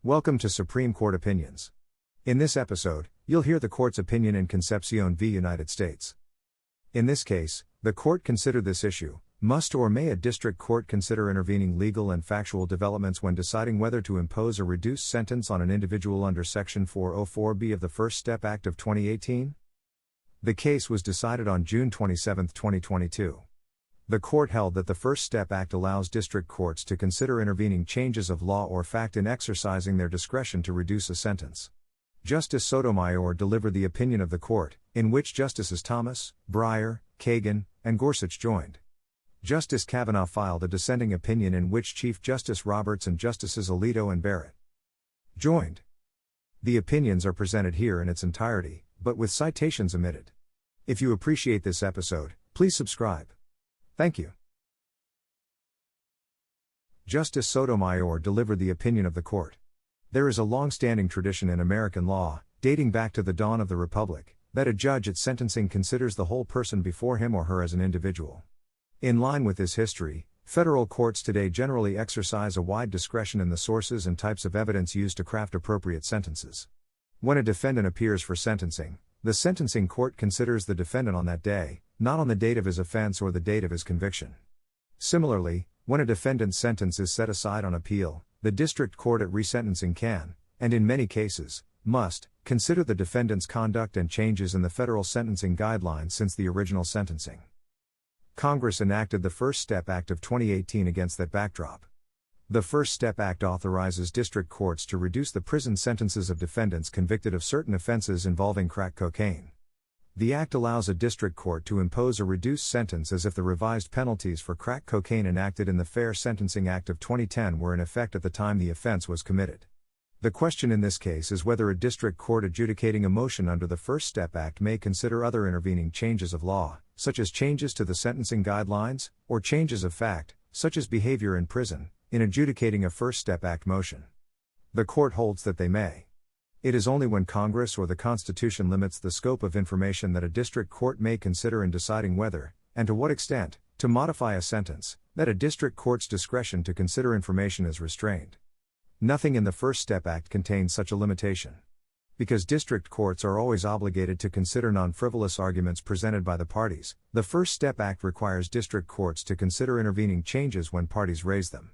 Welcome to Supreme Court Opinions. In this episode, you'll hear the court's opinion in Concepcion v. United States. In this case, the court considered this issue: must or may a district court consider intervening legal and factual developments when deciding whether to impose a reduced sentence on an individual under Section 404B of the First Step Act of 2018? The case was decided on June 27, 2022. The court held that the First Step Act allows district courts to consider intervening changes of law or fact in exercising their discretion to reduce a sentence. Justice SOTOMAYOR delivered the opinion of the court, in which Justices Thomas, BREYER, KAGAN, and GORSUCH joined. Justice KAVANAUGH filed a dissenting opinion in which Chief Justice Roberts and Justices ALITO and BARRETT joined. The opinions are presented here in its entirety, but with citations omitted. If you appreciate this episode, please subscribe. Thank you. Justice SOTOMAYOR delivered the opinion of the court. There is a long-standing tradition in American law, dating back to the dawn of the Republic, that a judge at sentencing considers the whole person before him or her as an individual. In line with this history, federal courts today generally exercise a wide discretion in the sources and types of evidence used to craft appropriate sentences. When a defendant appears for sentencing, the sentencing court considers the defendant on that day, not on the date of his offense or the date of his conviction. Similarly, when a defendant's sentence is set aside on appeal, the district court at resentencing can, and in many cases, must, consider the defendant's conduct and changes in the federal sentencing guidelines since the original sentencing. Congress enacted the First Step Act of 2018 against that backdrop. The First Step Act authorizes district courts to reduce the prison sentences of defendants convicted of certain offenses involving crack cocaine. The act allows a district court to impose a reduced sentence as if the revised penalties for crack cocaine enacted in the Fair Sentencing Act of 2010 were in effect at the time the offense was committed. The question in this case is whether a district court adjudicating a motion under the First Step Act may consider other intervening changes of law, such as changes to the sentencing guidelines, or changes of fact, such as behavior in prison, in adjudicating a First Step Act motion. The court holds that they may. It is only when Congress or the Constitution limits the scope of information that a district court may consider in deciding whether, and to what extent, to modify a sentence, that a district court's discretion to consider information is restrained. Nothing in the First Step Act contains such a limitation. Because district courts are always obligated to consider non-frivolous arguments presented by the parties, the First Step Act requires district courts to consider intervening changes when parties raise them.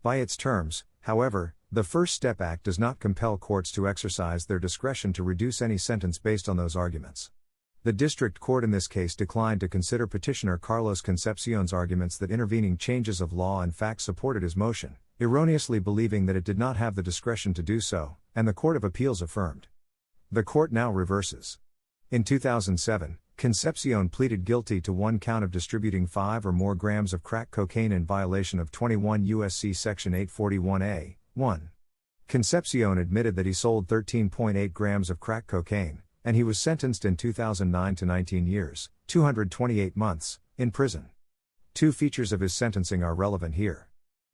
By its terms, however, the First Step Act does not compel courts to exercise their discretion to reduce any sentence based on those arguments. The district court in this case declined to consider petitioner Carlos Concepcion's arguments that intervening changes of law and fact supported his motion, erroneously believing that it did not have the discretion to do so, and the Court of Appeals affirmed. The court now reverses. In 2007, Concepcion pleaded guilty to one count of distributing 5 or more grams of crack cocaine in violation of 21 U.S.C. Section 841A, 1. Concepcion admitted that he sold 13.8 grams of crack cocaine, and he was sentenced in 2009 to 19 years, 228 months, in prison. Two features of his sentencing are relevant here.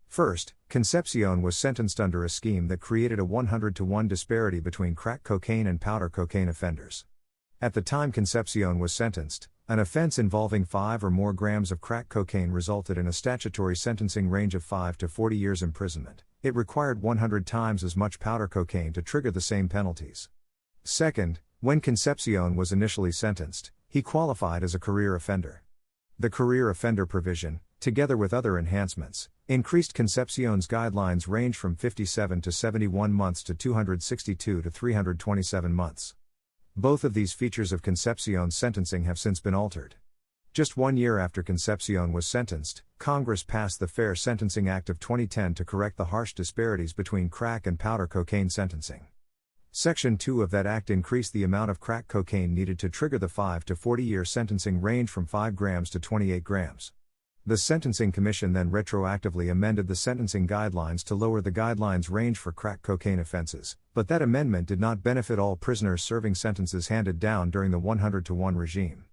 First, Concepcion was sentenced under a scheme that created a 100-to-1 disparity between crack cocaine and powder cocaine offenders. At the time Concepcion was sentenced, an offense involving 5 or more grams of crack cocaine resulted in a statutory sentencing range of 5 to 40 years imprisonment. It required 100 times as much powder cocaine to trigger the same penalties. Second, when Concepcion was initially sentenced, he qualified as a career offender. The career offender provision, together with other enhancements, increased Concepcion's guidelines range from 57 to 71 months to 262 to 327 months. Both of these features of Concepcion's sentencing have since been altered. Just 1 year after Concepcion was sentenced, Congress passed the Fair Sentencing Act of 2010 to correct the harsh disparities between crack and powder cocaine sentencing. Section 2 of that act increased the amount of crack cocaine needed to trigger the 5 to 40-year sentencing range from 5 grams to 28 grams. The Sentencing Commission then retroactively amended the sentencing guidelines to lower the guidelines range for crack cocaine offenses, but that amendment did not benefit all prisoners serving sentences handed down during the 100-to-1 regime.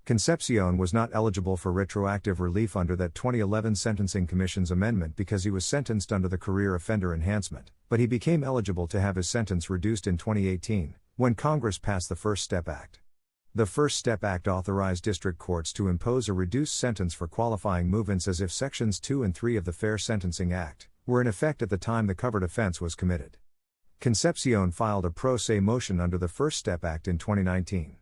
Concepcion was not eligible for retroactive relief under that 2011 Sentencing Commission's amendment because he was sentenced under the career offender enhancement, but he became eligible to have his sentence reduced in 2018, when Congress passed the First Step Act. The First Step Act authorized district courts to impose a reduced sentence for qualifying movements as if Sections 2 and 3 of the Fair Sentencing Act were in effect at the time the covered offense was committed. Concepcion filed a pro se motion under the First Step Act in 2019.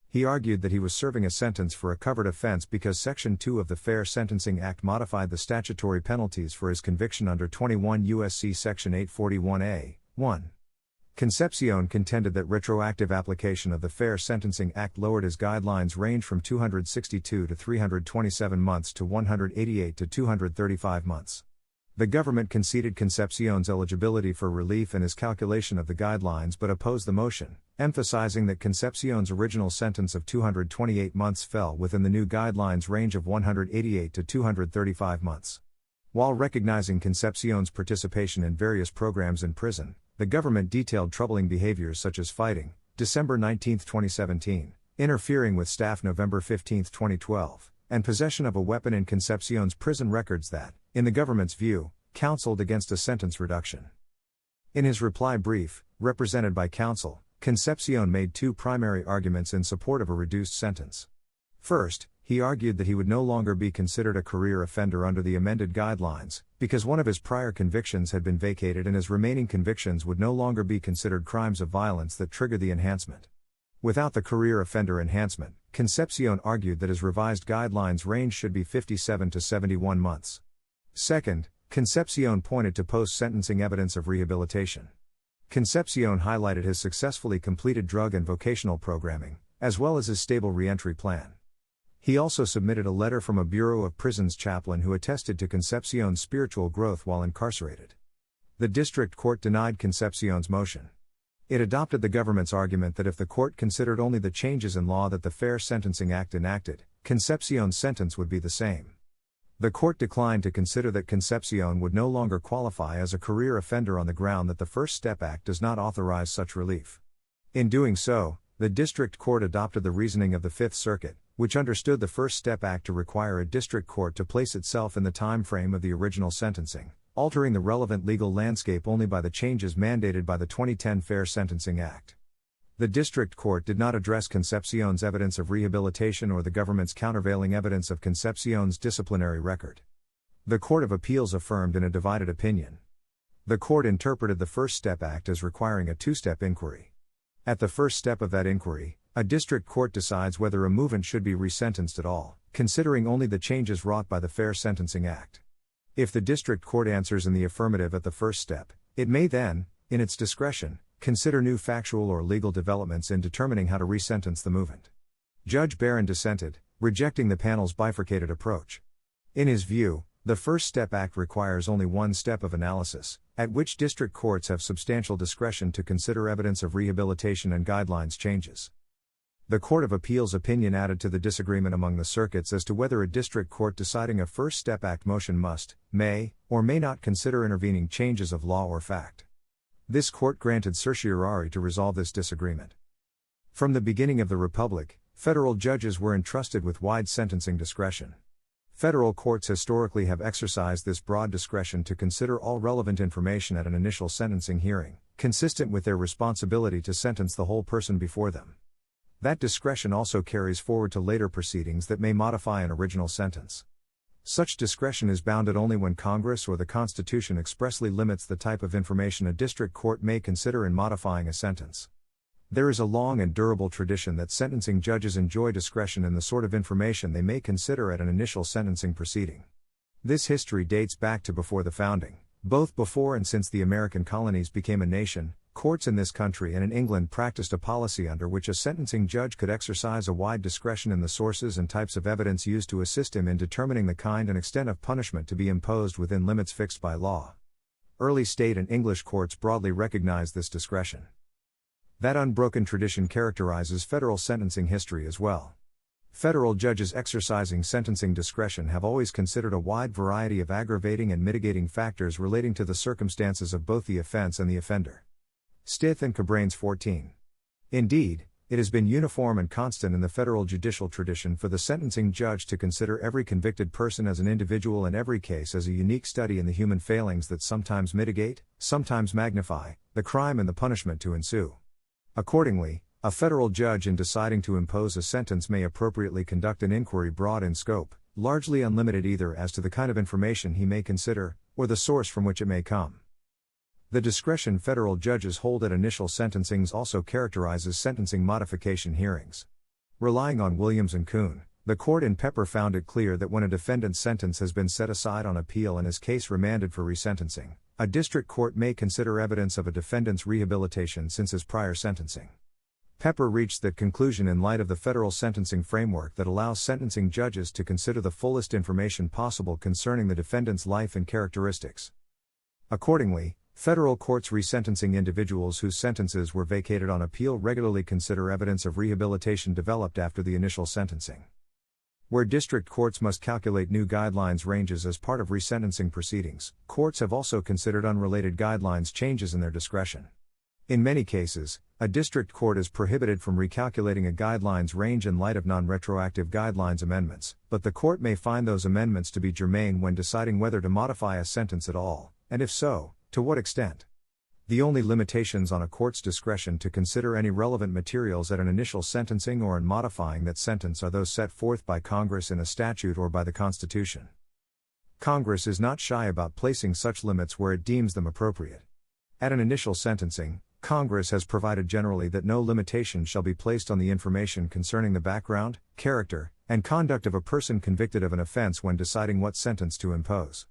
He argued that he was serving a sentence for a covered offense because Section 2 of the Fair Sentencing Act modified the statutory penalties for his conviction under 21 U.S.C. Section 841a, 1. Concepcion contended that retroactive application of the Fair Sentencing Act lowered his guidelines range from 262 to 327 months to 188 to 235 months. The government conceded Concepcion's eligibility for relief in his calculation of the guidelines but opposed the motion, emphasizing that Concepcion's original sentence of 228 months fell within the new guidelines range of 188 to 235 months. While recognizing Concepcion's participation in various programs in prison, the government detailed troubling behaviors such as fighting, December 19, 2017, interfering with staff November 15, 2012, and possession of a weapon in Concepcion's prison records that, in the government's view, counseled against a sentence reduction. In his reply brief, represented by counsel, Concepcion made two primary arguments in support of a reduced sentence. First, he argued that he would no longer be considered a career offender under the amended guidelines, because one of his prior convictions had been vacated and his remaining convictions would no longer be considered crimes of violence that trigger the enhancement. Without the career offender enhancement, Concepcion argued that his revised guidelines range should be 57 to 71 months. Second, Concepcion pointed to post-sentencing evidence of rehabilitation. Concepcion highlighted his successfully completed drug and vocational programming, as well as his stable reentry plan. He also submitted a letter from a Bureau of Prisons chaplain who attested to Concepcion's spiritual growth while incarcerated. The district court denied Concepcion's motion. It adopted the government's argument that if the court considered only the changes in law that the Fair Sentencing Act enacted, Concepcion's sentence would be the same. The court declined to consider that Concepcion would no longer qualify as a career offender on the ground that the First Step Act does not authorize such relief. In doing so, the district court adopted the reasoning of the Fifth Circuit, which understood the First Step Act to require a district court to place itself in the time frame of the original sentencing, altering the relevant legal landscape only by the changes mandated by the 2010 Fair Sentencing Act. The district court did not address Concepcion's evidence of rehabilitation or the government's countervailing evidence of Concepcion's disciplinary record. The Court of Appeals affirmed in a divided opinion. The court interpreted the First Step Act as requiring a two-step inquiry. At the first step of that inquiry, a district court decides whether a movant should be resentenced at all, considering only the changes wrought by the Fair Sentencing Act. If the district court answers in the affirmative at the first step, it may then, in its discretion, consider new factual or legal developments in determining how to resentence the movant. Judge Barron dissented, rejecting the panel's bifurcated approach. In his view, the First Step Act requires only one step of analysis, at which district courts have substantial discretion to consider evidence of rehabilitation and guidelines changes. The Court of Appeals opinion added to the disagreement among the circuits as to whether a district court deciding a First Step Act motion must, may, or may not consider intervening changes of law or fact. This court granted certiorari to resolve this disagreement. From the beginning of the Republic, federal judges were entrusted with wide sentencing discretion. Federal courts historically have exercised this broad discretion to consider all relevant information at an initial sentencing hearing, consistent with their responsibility to sentence the whole person before them. That discretion also carries forward to later proceedings that may modify an original sentence. Such discretion is bounded only when Congress or the Constitution expressly limits the type of information a district court may consider in modifying a sentence. There is a long and durable tradition that sentencing judges enjoy discretion in the sort of information they may consider at an initial sentencing proceeding. This history dates back to before the founding. Both before and since the American colonies became a nation, courts in this country and in England practiced a policy under which a sentencing judge could exercise a wide discretion in the sources and types of evidence used to assist him in determining the kind and extent of punishment to be imposed within limits fixed by law. Early state and English courts broadly recognized this discretion. That unbroken tradition characterizes federal sentencing history as well. Federal judges exercising sentencing discretion have always considered a wide variety of aggravating and mitigating factors relating to the circumstances of both the offense and the offender. Stith and Cabranes 14. Indeed, it has been uniform and constant in the federal judicial tradition for the sentencing judge to consider every convicted person as an individual and every case as a unique study in the human failings that sometimes mitigate, sometimes magnify, the crime and the punishment to ensue. Accordingly, a federal judge in deciding to impose a sentence may appropriately conduct an inquiry broad in scope, largely unlimited either as to the kind of information he may consider, or the source from which it may come. The discretion federal judges hold at initial sentencings also characterizes sentencing modification hearings. Relying on Williams and Kuhn, the court in Pepper found it clear that when a defendant's sentence has been set aside on appeal and his case remanded for resentencing, a district court may consider evidence of a defendant's rehabilitation since his prior sentencing. Pepper reached that conclusion in light of the federal sentencing framework that allows sentencing judges to consider the fullest information possible concerning the defendant's life and characteristics. Accordingly, federal courts resentencing individuals whose sentences were vacated on appeal regularly consider evidence of rehabilitation developed after the initial sentencing. Where district courts must calculate new guidelines ranges as part of resentencing proceedings, courts have also considered unrelated guidelines changes in their discretion. In many cases, a district court is prohibited from recalculating a guidelines range in light of non-retroactive guidelines amendments, but the court may find those amendments to be germane when deciding whether to modify a sentence at all, and if so, to what extent. The only limitations on a court's discretion to consider any relevant materials at an initial sentencing or in modifying that sentence are those set forth by Congress in a statute or by the Constitution. Congress is not shy about placing such limits where it deems them appropriate. At an initial sentencing, Congress has provided generally that no limitation shall be placed on the information concerning the background, character, and conduct of a person convicted of an offense when deciding what sentence to impose.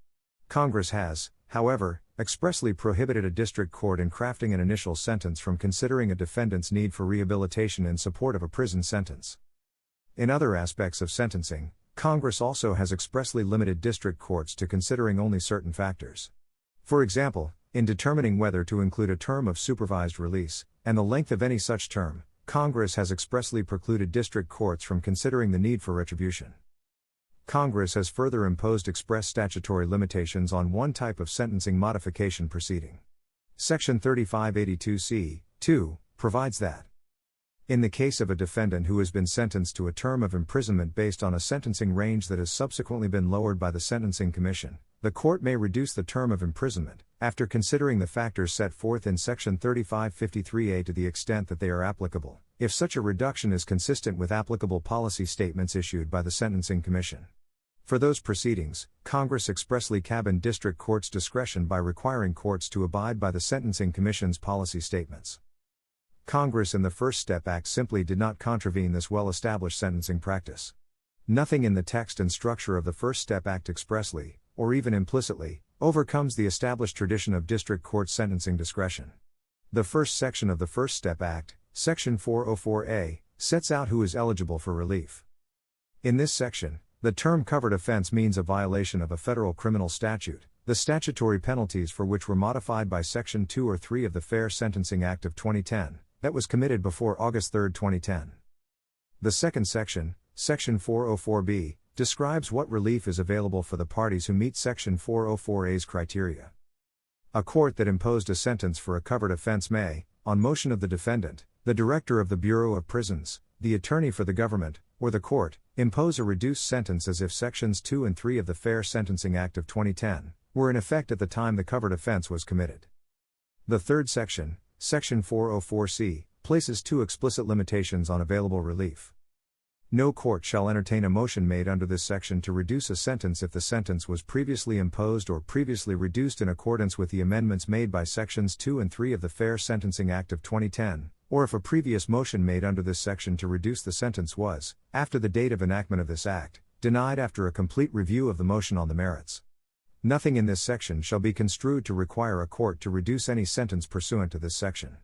Congress has, however, expressly prohibited a district court in crafting an initial sentence from considering a defendant's need for rehabilitation in support of a prison sentence. In other aspects of sentencing, Congress also has expressly limited district courts to considering only certain factors. For example, in determining whether to include a term of supervised release, and the length of any such term, Congress has expressly precluded district courts from considering the need for retribution. Congress has further imposed express statutory limitations on one type of sentencing modification proceeding. Section 3582C, 2, provides that in the case of a defendant who has been sentenced to a term of imprisonment based on a sentencing range that has subsequently been lowered by the Sentencing Commission, the court may reduce the term of imprisonment, after considering the factors set forth in Section 3553A to the extent that they are applicable, if such a reduction is consistent with applicable policy statements issued by the Sentencing Commission. For those proceedings, Congress expressly cabined district courts' discretion by requiring courts to abide by the Sentencing Commission's policy statements. Congress in the First Step Act simply did not contravene this well-established sentencing practice. Nothing in the text and structure of the First Step Act expressly, or even implicitly, overcomes the established tradition of district court sentencing discretion. The first section of the First Step Act, Section 404A, sets out who is eligible for relief. In this section, the term covered offense means a violation of a federal criminal statute, the statutory penalties for which were modified by Section 2 or 3 of the Fair Sentencing Act of 2010, that was committed before August 3, 2010. The second section, Section 404B, describes what relief is available for the parties who meet Section 404A's criteria. A court that imposed a sentence for a covered offense may, on motion of the defendant, the Director of the Bureau of Prisons, the Attorney for the Government, or the court, impose a reduced sentence as if Sections 2 and 3 of the Fair Sentencing Act of 2010 were in effect at the time the covered offense was committed. The third section, Section 404C, places two explicit limitations on available relief. No court shall entertain a motion made under this section to reduce a sentence if the sentence was previously imposed or previously reduced in accordance with the amendments made by Sections 2 and 3 of the Fair Sentencing Act of 2010, or if a previous motion made under this section to reduce the sentence was, after the date of enactment of this Act, denied after a complete review of the motion on the merits. Nothing in this section shall be construed to require a court to reduce any sentence pursuant to this section.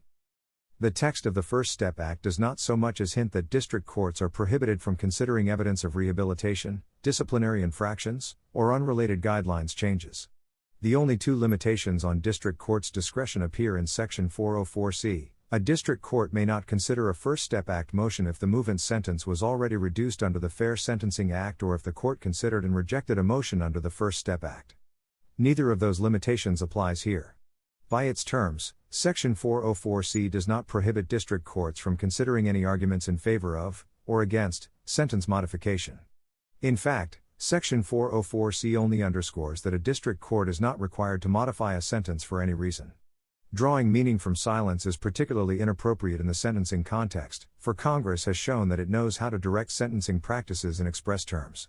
The text of the First Step Act does not so much as hint that district courts are prohibited from considering evidence of rehabilitation, disciplinary infractions, or unrelated guidelines changes. The only two limitations on district courts' discretion appear in Section 404C. A district court may not consider a First Step Act motion if the movant's sentence was already reduced under the Fair Sentencing Act or if the court considered and rejected a motion under the First Step Act. Neither of those limitations applies here. By its terms, Section 404C does not prohibit district courts from considering any arguments in favor of, or against, sentence modification. In fact, Section 404C only underscores that a district court is not required to modify a sentence for any reason. Drawing meaning from silence is particularly inappropriate in the sentencing context, for Congress has shown that it knows how to direct sentencing practices in express terms.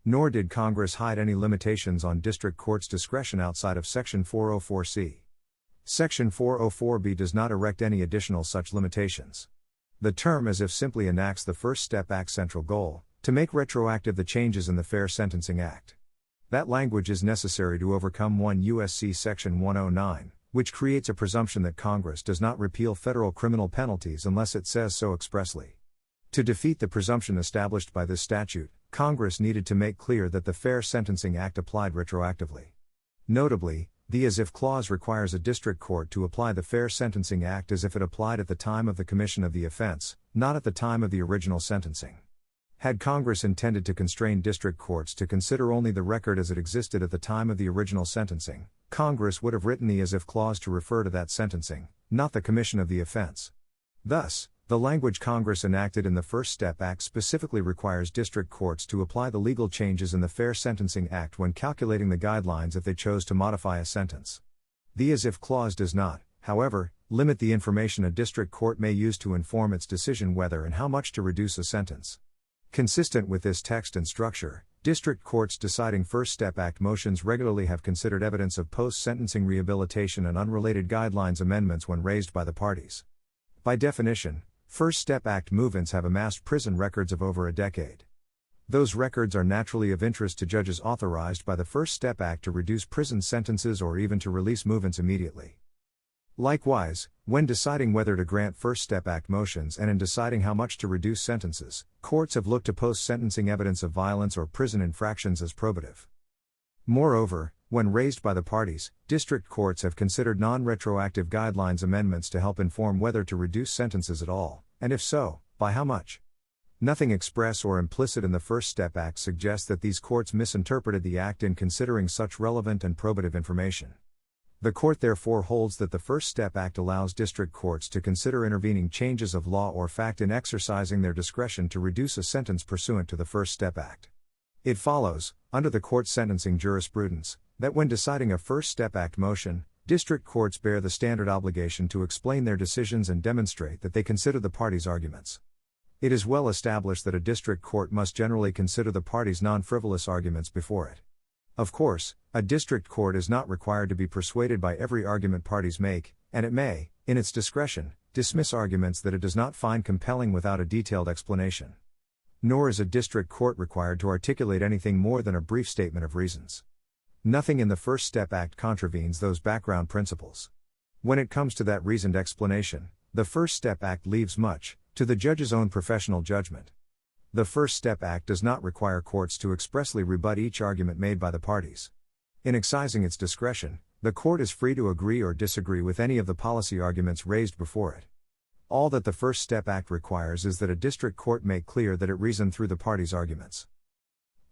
Nor did Congress hide any limitations on district courts' discretion outside of Section 404C. Section 404B does not erect any additional such limitations. The term as if simply enacts the First Step Act's central goal, to make retroactive the changes in the Fair Sentencing Act. That language is necessary to overcome 1 U.S.C. Section 109, which creates a presumption that Congress does not repeal federal criminal penalties unless it says so expressly. To defeat the presumption established by this statute, Congress needed to make clear that the Fair Sentencing Act applied retroactively. Notably, the as if clause requires a district court to apply the Fair Sentencing Act as if it applied at the time of the commission of the offense, not at the time of the original sentencing. Had Congress intended to constrain district courts to consider only the record as it existed at the time of the original sentencing, Congress would have written the as if clause to refer to that sentencing, not the commission of the offense. Thus, the language Congress enacted in the First Step Act specifically requires district courts to apply the legal changes in the Fair Sentencing Act when calculating the guidelines if they chose to modify a sentence. The as if clause does not, however, limit the information a district court may use to inform its decision whether and how much to reduce a sentence. Consistent with this text and structure, district courts deciding First Step Act motions regularly have considered evidence of post-sentencing rehabilitation and unrelated guidelines amendments when raised by the parties. By definition, First Step Act movements have amassed prison records of over a decade. Those records are naturally of interest to judges authorized by the First Step Act to reduce prison sentences or even to release movements immediately. Likewise, when deciding whether to grant First Step Act motions and in deciding how much to reduce sentences, courts have looked to post-sentencing evidence of violence or prison infractions as probative. Moreover, when raised by the parties, district courts have considered non-retroactive guidelines amendments to help inform whether to reduce sentences at all, and if so, by how much. Nothing express or implicit in the First Step Act suggests that these courts misinterpreted the Act in considering such relevant and probative information. The Court therefore holds that the First Step Act allows district courts to consider intervening changes of law or fact in exercising their discretion to reduce a sentence pursuant to the First Step Act. It follows, under the Court's sentencing jurisprudence, that when deciding a First Step Act motion, district courts bear the standard obligation to explain their decisions and demonstrate that they consider the parties' arguments. It is well established that a district court must generally consider the parties' non-frivolous arguments before it. Of course, a district court is not required to be persuaded by every argument parties make, and it may, in its discretion, dismiss arguments that it does not find compelling without a detailed explanation. Nor is a district court required to articulate anything more than a brief statement of reasons. Nothing in the First Step Act contravenes those background principles. When it comes to that reasoned explanation, the First Step Act leaves much to the judge's own professional judgment. The First Step Act does not require courts to expressly rebut each argument made by the parties. In excising its discretion, the court is free to agree or disagree with any of the policy arguments raised before it. All that the First Step Act requires is that a district court make clear that it reasoned through the parties' arguments.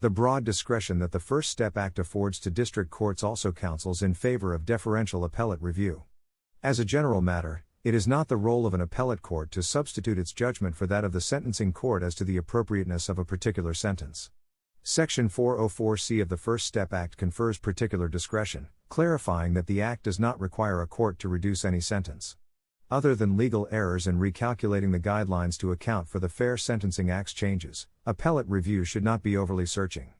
The broad discretion that the First Step Act affords to district courts also counsels in favor of deferential appellate review. As a general matter, it is not the role of an appellate court to substitute its judgment for that of the sentencing court as to the appropriateness of a particular sentence. Section 404C of the First Step Act confers particular discretion, clarifying that the Act does not require a court to reduce any sentence. Other than legal errors in recalculating the guidelines to account for the Fair Sentencing Act's changes, appellate review should not be overly searching.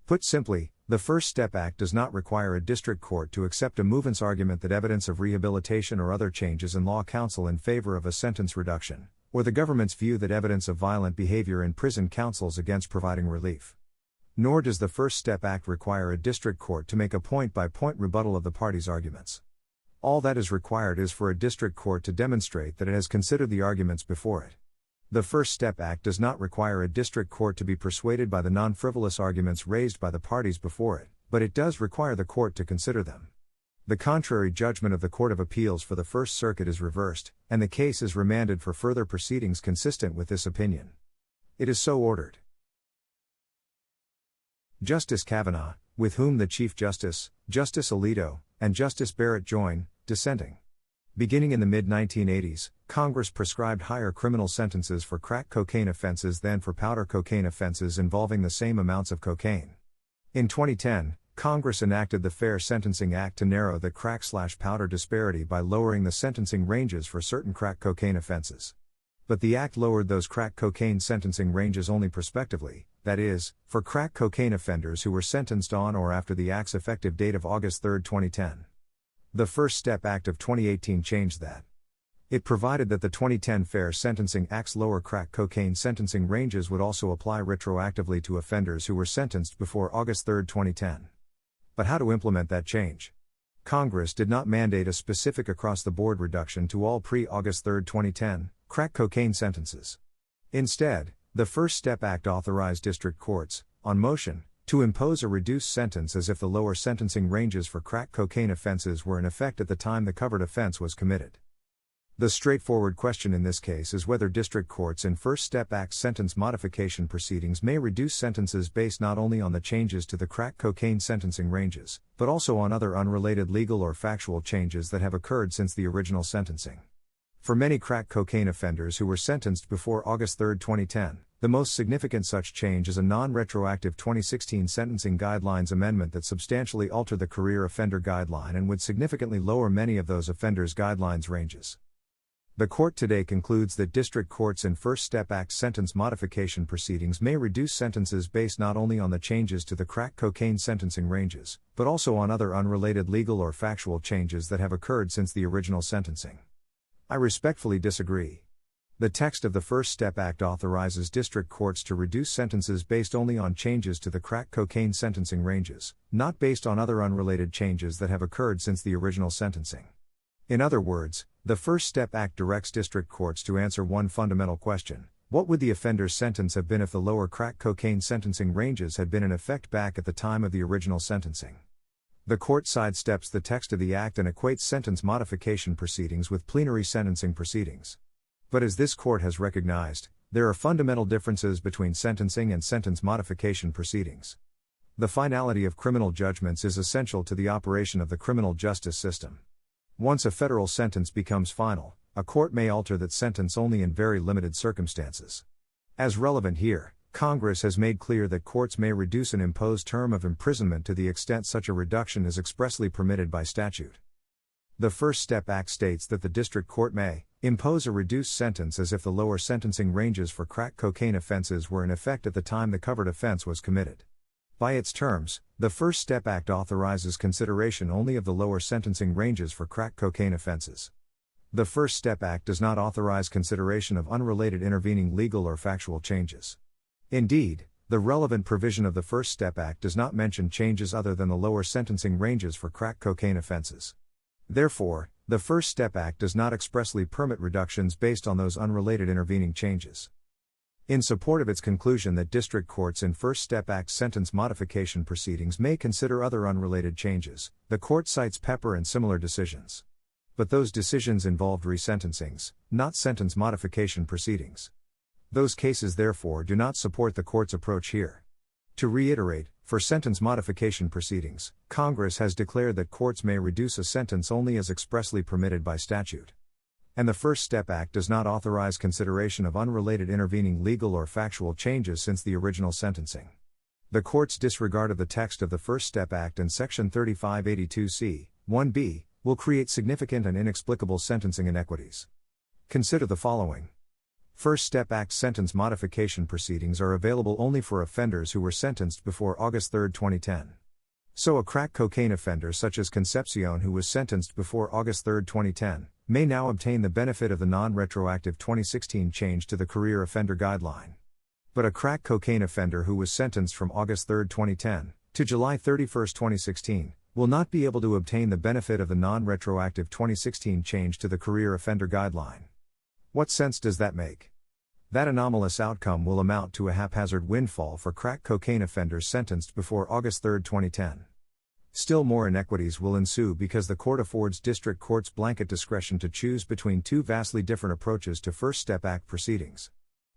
Put simply, the First Step Act does not require a district court to accept a movement's argument that evidence of rehabilitation or other changes in law counsel in favor of a sentence reduction, or the government's view that evidence of violent behavior in prison counsels against providing relief. Nor does the First Step Act require a district court to make a point-by-point rebuttal of the parties' arguments. All that is required is for a district court to demonstrate that it has considered the arguments before it. The First Step Act does not require a district court to be persuaded by the non-frivolous arguments raised by the parties before it, but it does require the court to consider them. The contrary judgment of the Court of Appeals for the First Circuit is reversed, and the case is remanded for further proceedings consistent with this opinion. It is so ordered. Justice Kavanaugh, with whom the Chief Justice, Justice Alito, and Justice Barrett join, dissenting. Beginning in the mid-1980s, Congress prescribed higher criminal sentences for crack cocaine offenses than for powder cocaine offenses involving the same amounts of cocaine. In 2010, Congress enacted the Fair Sentencing Act to narrow the crack/powder disparity by lowering the sentencing ranges for certain crack cocaine offenses. But the Act lowered those crack cocaine sentencing ranges only prospectively, that is, for crack cocaine offenders who were sentenced on or after the Act's effective date of August 3, 2010. The First Step Act of 2018 changed that. It provided that the 2010 Fair Sentencing Act's lower crack cocaine sentencing ranges would also apply retroactively to offenders who were sentenced before August 3, 2010. But how to implement that change? Congress did not mandate a specific across-the-board reduction to all pre-August 3, 2010, crack cocaine sentences. Instead, the First Step Act authorized district courts, on motion, to impose a reduced sentence as if the lower sentencing ranges for crack cocaine offenses were in effect at the time the covered offense was committed. The straightforward question in this case is whether district courts in First Step Act sentence modification proceedings may reduce sentences based not only on the changes to the crack cocaine sentencing ranges, but also on other unrelated legal or factual changes that have occurred since the original sentencing. For many crack cocaine offenders who were sentenced before August 3, 2010, the most significant such change is a non-retroactive 2016 Sentencing Guidelines amendment that substantially altered the career offender guideline and would significantly lower many of those offenders' guidelines ranges. The court today concludes that district courts in First Step Act sentence modification proceedings may reduce sentences based not only on the changes to the crack cocaine sentencing ranges, but also on other unrelated legal or factual changes that have occurred since the original sentencing. I respectfully disagree. The text of the First Step Act authorizes district courts to reduce sentences based only on changes to the crack cocaine sentencing ranges, not based on other unrelated changes that have occurred since the original sentencing. In other words, the First Step Act directs district courts to answer one fundamental question: what would the offender's sentence have been if the lower crack cocaine sentencing ranges had been in effect back at the time of the original sentencing? The court sidesteps the text of the Act and equates sentence modification proceedings with plenary sentencing proceedings. But as this court has recognized, there are fundamental differences between sentencing and sentence modification proceedings. The finality of criminal judgments is essential to the operation of the criminal justice system. Once a federal sentence becomes final, a court may alter that sentence only in very limited circumstances. As relevant here, Congress has made clear that courts may reduce an imposed term of imprisonment to the extent such a reduction is expressly permitted by statute. The First Step Act states that the district court may impose a reduced sentence as if the lower sentencing ranges for crack cocaine offenses were in effect at the time the covered offense was committed. By its terms, the First Step Act authorizes consideration only of the lower sentencing ranges for crack cocaine offenses. The First Step Act does not authorize consideration of unrelated intervening legal or factual changes. Indeed, the relevant provision of the First Step Act does not mention changes other than the lower sentencing ranges for crack cocaine offenses. Therefore, the First Step Act does not expressly permit reductions based on those unrelated intervening changes. In support of its conclusion that district courts in First Step Act sentence modification proceedings may consider other unrelated changes, the court cites Pepper and similar decisions. But those decisions involved resentencings, not sentence modification proceedings. Those cases therefore do not support the court's approach here. To reiterate, for sentence modification proceedings, Congress has declared that courts may reduce a sentence only as expressly permitted by statute. And the First Step Act does not authorize consideration of unrelated intervening legal or factual changes since the original sentencing. The court's disregard of the text of the First Step Act and Section 3582C, 1b, will create significant and inexplicable sentencing inequities. Consider the following. First Step Act sentence modification proceedings are available only for offenders who were sentenced before August 3, 2010. So a crack cocaine offender such as Concepcion who was sentenced before August 3, 2010, may now obtain the benefit of the non-retroactive 2016 change to the career offender guideline. But a crack cocaine offender who was sentenced from August 3, 2010, to July 31, 2016, will not be able to obtain the benefit of the non-retroactive 2016 change to the career offender guideline. What sense does that make? That anomalous outcome will amount to a haphazard windfall for crack cocaine offenders sentenced before August 3, 2010. Still more inequities will ensue because the court affords district courts blanket discretion to choose between two vastly different approaches to First Step Act proceedings.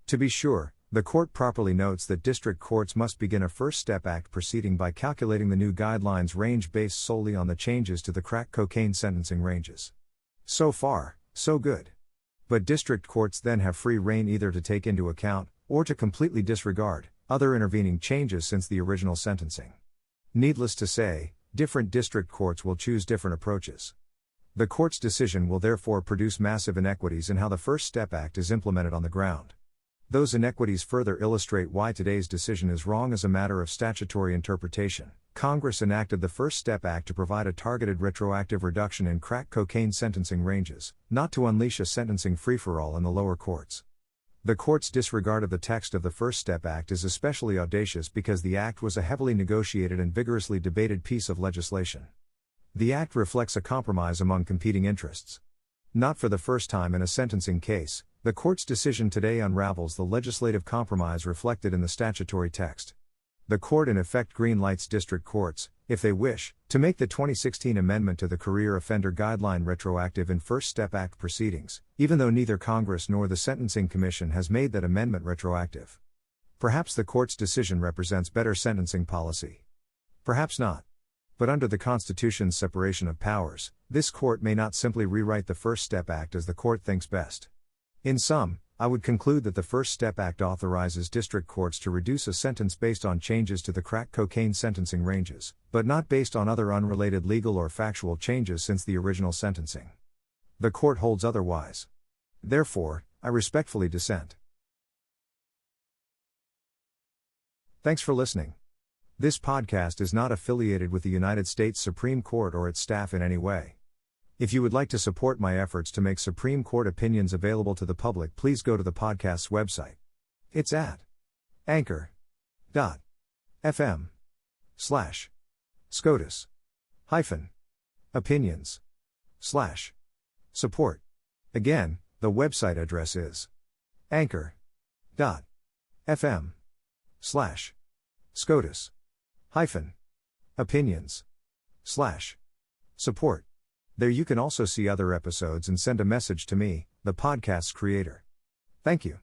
To be sure, the court properly notes that district courts must begin a First Step Act proceeding by calculating the new guidelines range based solely on the changes to the crack cocaine sentencing ranges. So far, so good. But district courts then have free rein either to take into account, or to completely disregard, other intervening changes since the original sentencing. Needless to say, different district courts will choose different approaches. The court's decision will therefore produce massive inequities in how the First Step Act is implemented on the ground. Those inequities further illustrate why today's decision is wrong as a matter of statutory interpretation. Congress enacted the First Step Act to provide a targeted retroactive reduction in crack cocaine sentencing ranges, not to unleash a sentencing free-for-all in the lower courts. The court's disregard of the text of the First Step Act is especially audacious because the act was a heavily negotiated and vigorously debated piece of legislation. The act reflects a compromise among competing interests. Not for the first time in a sentencing case, the court's decision today unravels the legislative compromise reflected in the statutory text. The court in effect greenlights district courts, if they wish, to make the 2016 amendment to the Career Offender Guideline retroactive in First Step Act proceedings, even though neither Congress nor the Sentencing Commission has made that amendment retroactive. Perhaps the court's decision represents better sentencing policy. Perhaps not. But under the Constitution's separation of powers, this court may not simply rewrite the First Step Act as the court thinks best. In sum, I would conclude that the First Step Act authorizes district courts to reduce a sentence based on changes to the crack cocaine sentencing ranges, but not based on other unrelated legal or factual changes since the original sentencing. The court holds otherwise. Therefore, I respectfully dissent. Thanks for listening. This podcast is not affiliated with the United States Supreme Court or its staff in any way. If you would like to support my efforts to make Supreme Court opinions available to the public, please go to the podcast's website. It's at anchor.fm/SCOTUS-opinions/support. Again, the website address is anchor.fm/SCOTUS-opinions/support. There you can also see other episodes and send a message to me, the podcast's creator. Thank you.